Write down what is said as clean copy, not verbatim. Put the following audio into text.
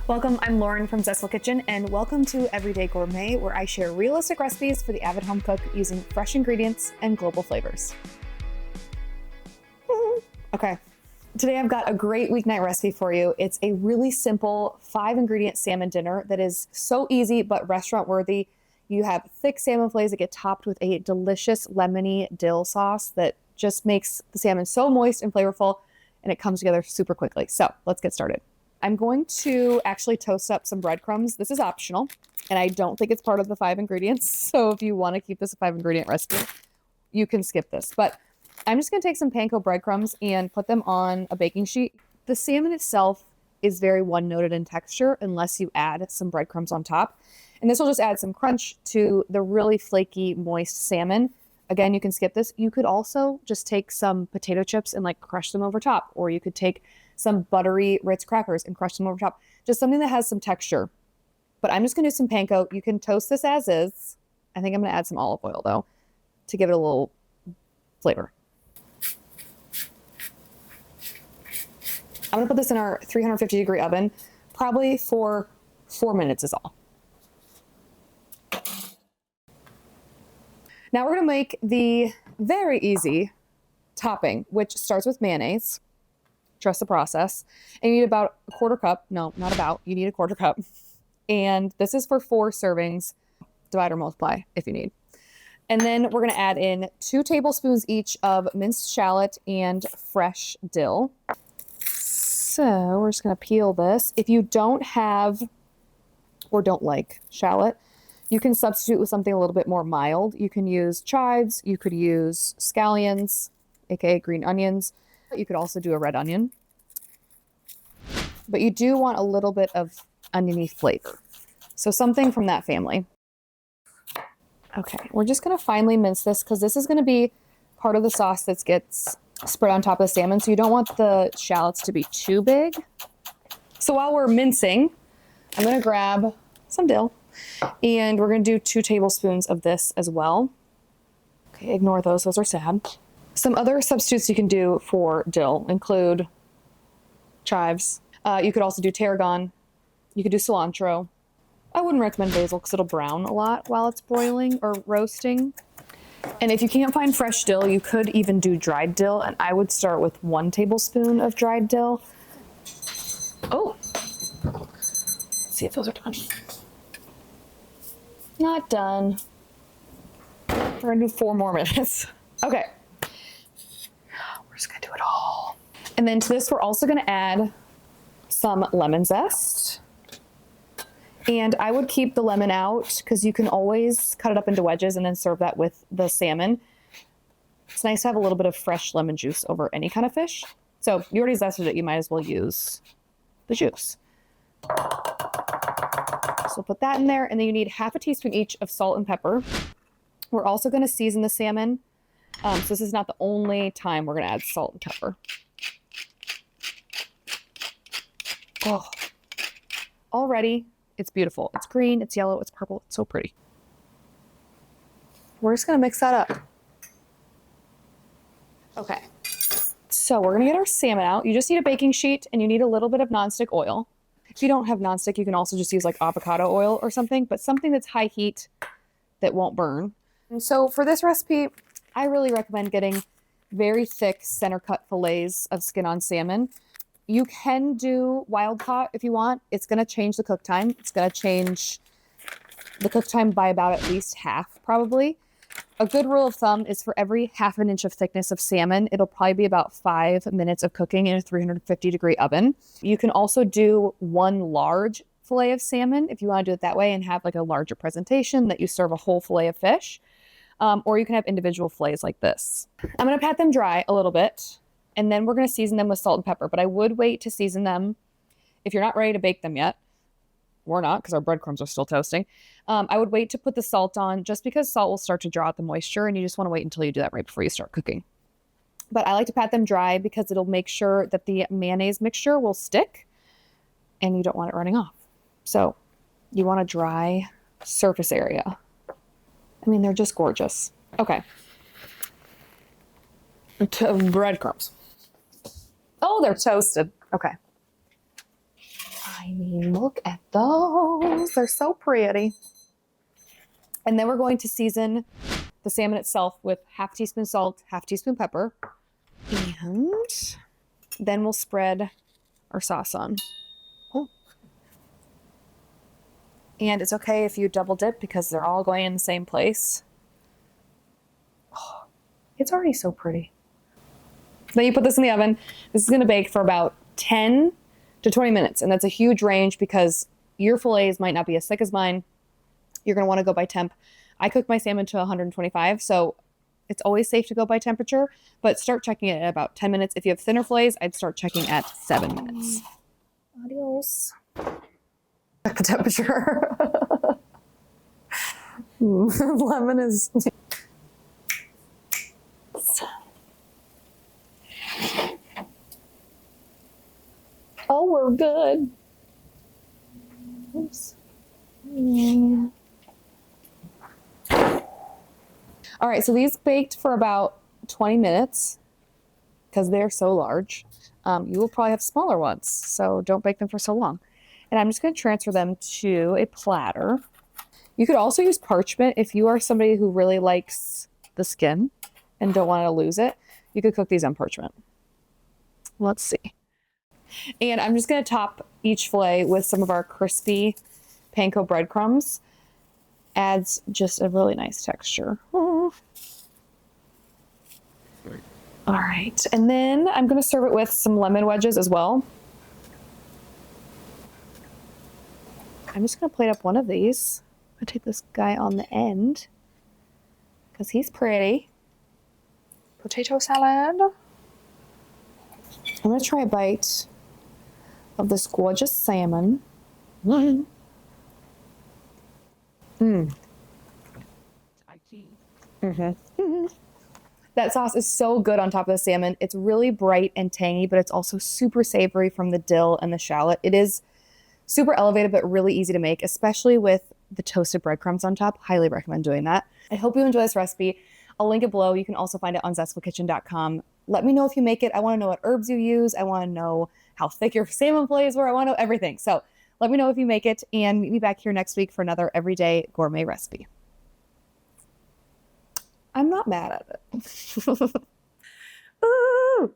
Welcome, I'm Lauren from Zestful Kitchen, and welcome to Everyday Gourmet, where I share realistic recipes for the avid home cook using fresh ingredients and global flavors. Okay, today I've got a great weeknight recipe for you. It's a really simple 5-ingredient salmon dinner that is so easy but restaurant worthy. You have thick salmon fillets that get topped with a delicious lemony dill sauce that just makes the salmon so moist and flavorful, and it comes together super quickly. So let's get started. I'm going to actually toast up some breadcrumbs. This is optional, and I don't think it's part of the 5 ingredients. So if you want to keep this a 5-ingredient recipe, you can skip this. But I'm just going to take some panko breadcrumbs and put them on a baking sheet. The salmon itself is very one-noted in texture unless you add some breadcrumbs on top. And this will just add some crunch to the really flaky, moist salmon. Again, you can skip this. You could also just take some potato chips and like crush them over top, or you could take some buttery Ritz crackers and crush them over top. Just something that has some texture. But I'm just gonna do some panko. You can toast this as is. I think I'm gonna add some olive oil though to give it a little flavor. I'm gonna put this in our 350-degree oven, probably for 4 minutes is all. Now we're gonna make the very easy topping, which starts with mayonnaise. Trust the process. And you need about a quarter cup. No, not about. You need a quarter cup. And this is for 4 servings. Divide or multiply if you need. And then we're going to add in 2 tablespoons each of minced shallot and fresh dill. So we're just going to peel this. If you don't have or don't like shallot, you can substitute with something a little bit more mild. You can use chives. You could use scallions, aka green onions. You could also do a red onion, but you do want a little bit of oniony flavor. So something from that family. Okay, we're just gonna finely mince this because this is gonna be part of the sauce that gets spread on top of the salmon. So you don't want the shallots to be too big. So while we're mincing, I'm gonna grab some dill and we're gonna do 2 tablespoons of this as well. Okay, ignore those are sad. Some other substitutes you can do for dill include chives. You could also do tarragon. You could do cilantro. I wouldn't recommend basil because it'll brown a lot while it's broiling or roasting. And if you can't find fresh dill, you could even do dried dill. And I would start with 1 tablespoon of dried dill. Oh, let's see if those are done. Not done. We're gonna do 4 more minutes. Okay. Just gonna do it all. And then to this, we're also gonna add some lemon zest. And I would keep the lemon out because you can always cut it up into wedges and then serve that with the salmon. It's nice to have a little bit of fresh lemon juice over any kind of fish. So you already zested it, you might as well use the juice. So put that in there, and then you need 1/2 teaspoon each of salt and pepper. We're also gonna season the salmon. So this is not the only time we're going to add salt and pepper. Oh, already it's beautiful. It's green, it's yellow, it's purple. It's so pretty. We're just going to mix that up. Okay. So we're going to get our salmon out. You just need a baking sheet and you need a little bit of nonstick oil. If you don't have nonstick, you can also just use like avocado oil or something, but something that's high heat that won't burn. And so for this recipe, I really recommend getting very thick center cut fillets of skin on salmon. You can do wild caught if you want. It's going to change the cook time. It's going to change the cook time by about at least half, probably. A good rule of thumb is for every 1/2 inch of thickness of salmon, it'll probably be about 5 minutes of cooking in a 350-degree oven. You can also do 1 large fillet of salmon if you want to do it that way and have like a larger presentation that you serve a whole fillet of fish. Or you can have individual fillets like this. I'm going to pat them dry a little bit, and then we're going to season them with salt and pepper. But I would wait to season them if you're not ready to bake them yet. We're not, because our breadcrumbs are still toasting. I would wait to put the salt on just because salt will start to draw out the moisture, and you just want to wait until you do that right before you start cooking. But I like to pat them dry because it'll make sure that the mayonnaise mixture will stick, and you don't want it running off. So you want a dry surface area. I mean, they're just gorgeous. Okay. Breadcrumbs. Oh, they're toasted. Okay. I I mean, look at those. They're so pretty. And then we're going to season the salmon itself with half teaspoon salt, half teaspoon pepper. And then we'll spread our sauce on. Oh. And it's okay if you double dip because they're all going in the same place. Oh, it's already so pretty. Then you put this in the oven. This is going to bake for about 10 to 20 minutes. And that's a huge range because your fillets might not be as thick as mine. You're going to want to go by temp. I cook my salmon to 125, so it's always safe to go by temperature, but start checking it at about 10 minutes. If you have thinner fillets, I'd start checking at 7 minutes. Adios. Check the temperature. Lemon is... Oh, we're good. Oops. Yeah. All right, so these baked for about 20 minutes because they're so large. You will probably have smaller ones, so don't bake them for so long. And I'm just going to transfer them to a platter. You could also use parchment if you are somebody who really likes the skin and don't want to lose it. You could cook these on parchment. Let's see. And I'm just going to top each fillet with some of our crispy panko breadcrumbs. Adds just a really nice texture. Oh. All right, and then I'm going to serve it with some lemon wedges as well. I'm just going to plate up one of these. I'm going to take this guy on the end because he's pretty. Potato salad. I'm going to try a bite of this gorgeous salmon. Mm. Mm. Mm-hmm. That sauce is so good on top of the salmon. It's really bright and tangy, but it's also super savory from the dill and the shallot. It is super elevated, but really easy to make, especially with the toasted breadcrumbs on top. Highly recommend doing that. I hope you enjoy this recipe. I'll link it below. You can also find it on zestfulkitchen.com. Let me know if you make it. I want to know what herbs you use. I want to know how thick your salmon fillets were. I want to know everything. So let me know if you make it, and meet me back here next week for another everyday gourmet recipe. I'm not mad at it. Ooh.